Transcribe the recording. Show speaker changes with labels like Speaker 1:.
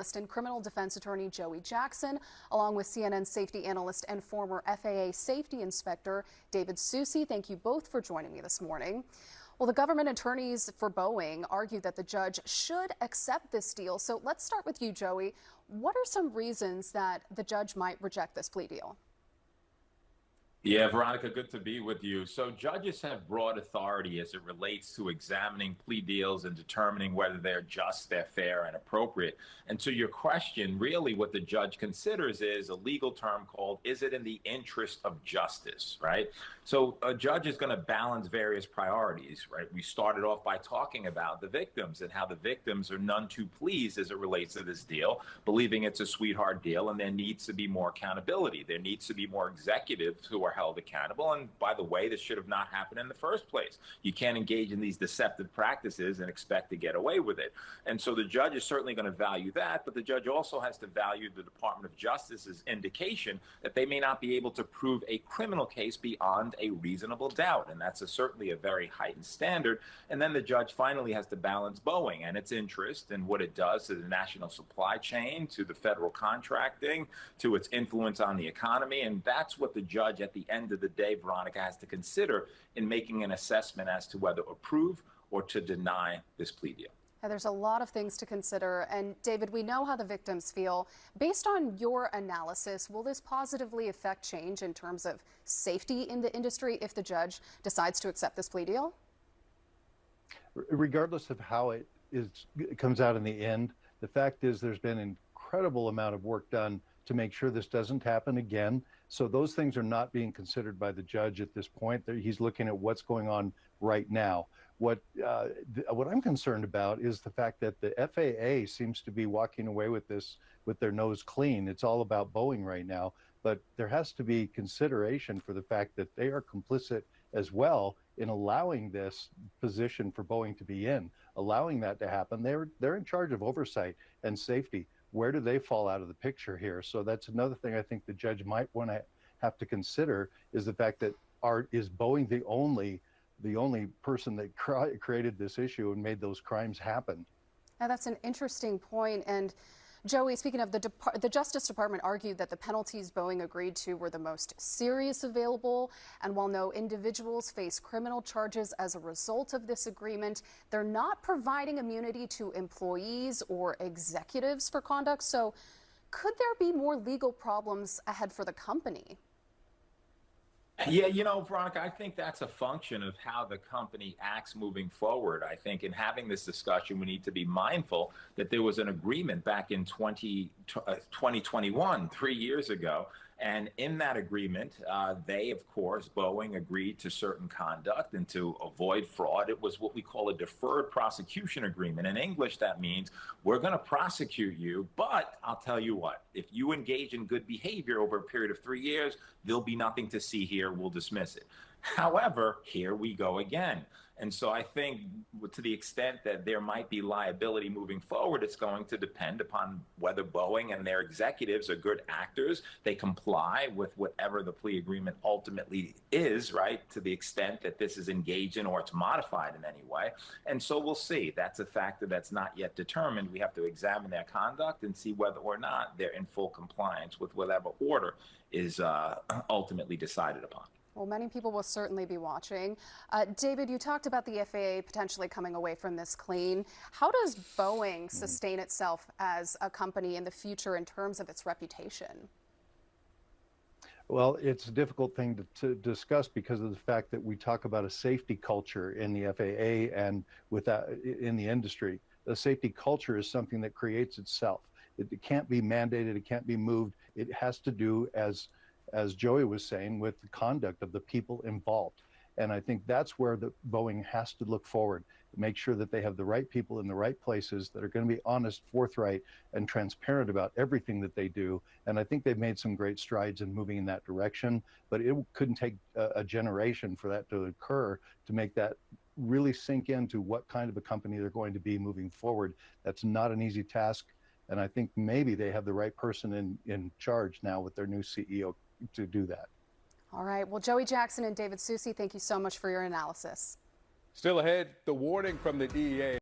Speaker 1: And criminal defense attorney Joey Jackson, along with CNN safety analyst and former FAA safety inspector David Soucie. Thank you both for joining me this morning. Well, the government attorneys for Boeing argue that the judge should accept this deal. So let's start with you, Joey. What are some reasons that the judge might reject this plea deal?
Speaker 2: Yeah, Veronica, good to be with you. So judges have broad authority as it relates to examining plea deals and determining whether they're just, they're fair, and appropriate. And to your question, really what the judge considers is a legal term called, is it in the interest of justice, right? So a judge is going to balance various priorities, right? We started off by talking about the victims and how the victims are none too pleased as it relates to this deal, believing it's a sweetheart deal, and there needs to be more accountability. There needs to be more executives who are held accountable. And by the way, this should have not happened in the first place. You can't engage in these deceptive practices and expect to get away with it. And so the judge is certainly going to value that, but the judge also has to value the Department of Justice's indication that they may not be able to prove a criminal case beyond a reasonable doubt. And that's certainly a very heightened standard. And then the judge finally has to balance Boeing and its interest and what it does to the national supply chain, to the federal contracting, to its influence on the economy. And that's what the judge at the end of the day, Veronica, has to consider in making an assessment as to whether to approve or to deny this plea deal.
Speaker 1: There's a lot of things to consider. And David, we know how the victims feel. Based on your analysis, will this positively affect change in terms of safety in the industry if the judge decides to accept this plea deal?
Speaker 3: Regardless of how it comes out in the end, the fact is there's been an incredible amount of work done to make sure this doesn't happen again. So those things are not being considered by the judge at this point. He's looking at what's going on right now. What I'm concerned about is the fact that the FAA seems to be walking away with this with their nose clean. It's all about Boeing right now, but there has to be consideration for the fact that they are complicit as well in allowing this position for Boeing to be in, allowing that to happen. They're in charge of oversight and safety. Where do they fall out of the picture here? So that's another thing I think the judge might want to have to consider, is the fact that is Boeing the only person that created this issue and made those crimes happen?
Speaker 1: Now, that's an interesting point. And Joey, speaking of the Justice Department argued that the penalties Boeing agreed to were the most serious available. And while no individuals face criminal charges as a result of this agreement, they're not providing immunity to employees or executives for conduct. So could there be more legal problems ahead for the company?
Speaker 2: Yeah, Veronica, I think that's a function of how the company acts moving forward. I think in having this discussion, we need to be mindful that there was an agreement back in 2021, 3 years ago. And in that agreement, they, of course, Boeing agreed to certain conduct and to avoid fraud. It was what we call a deferred prosecution agreement. In English, that means we're going to prosecute you, but I'll tell you what, if you engage in good behavior over a period of 3 years, there'll be nothing to see here. We'll dismiss it. However, here we go again. And so I think to the extent that there might be liability moving forward, it's going to depend upon whether Boeing and their executives are good actors. They comply with whatever the plea agreement ultimately is, right, to the extent that this is engaged in or it's modified in any way. And so we'll see. That's a factor that's not yet determined. We have to examine their conduct and see whether or not they're in full compliance with whatever order is ultimately decided upon.
Speaker 1: Well, many people will certainly be watching. David, you talked about the FAA potentially coming away from this clean. How does Boeing sustain itself as a company in the future in terms of its reputation?
Speaker 3: Well, it's a difficult thing to discuss because of the fact that we talk about a safety culture in the FAA and in the industry. The safety culture is something that creates itself. It can't be mandated. It can't be moved. It has to do, as Joey was saying, with the conduct of the people involved. And I think that's where the Boeing has to look forward, make sure that they have the right people in the right places that are going to be honest, forthright, and transparent about everything that they do. And I think they've made some great strides in moving in that direction, but it couldn't take a generation for that to occur to make that really sink into what kind of a company they're going to be moving forward. That's not an easy task. And I think maybe they have the right person in charge now with their new CEO to do that.
Speaker 1: All right. Well, Joey Jackson and David Soucie, thank you so much for your analysis.
Speaker 4: Still ahead, the warning from the DEA.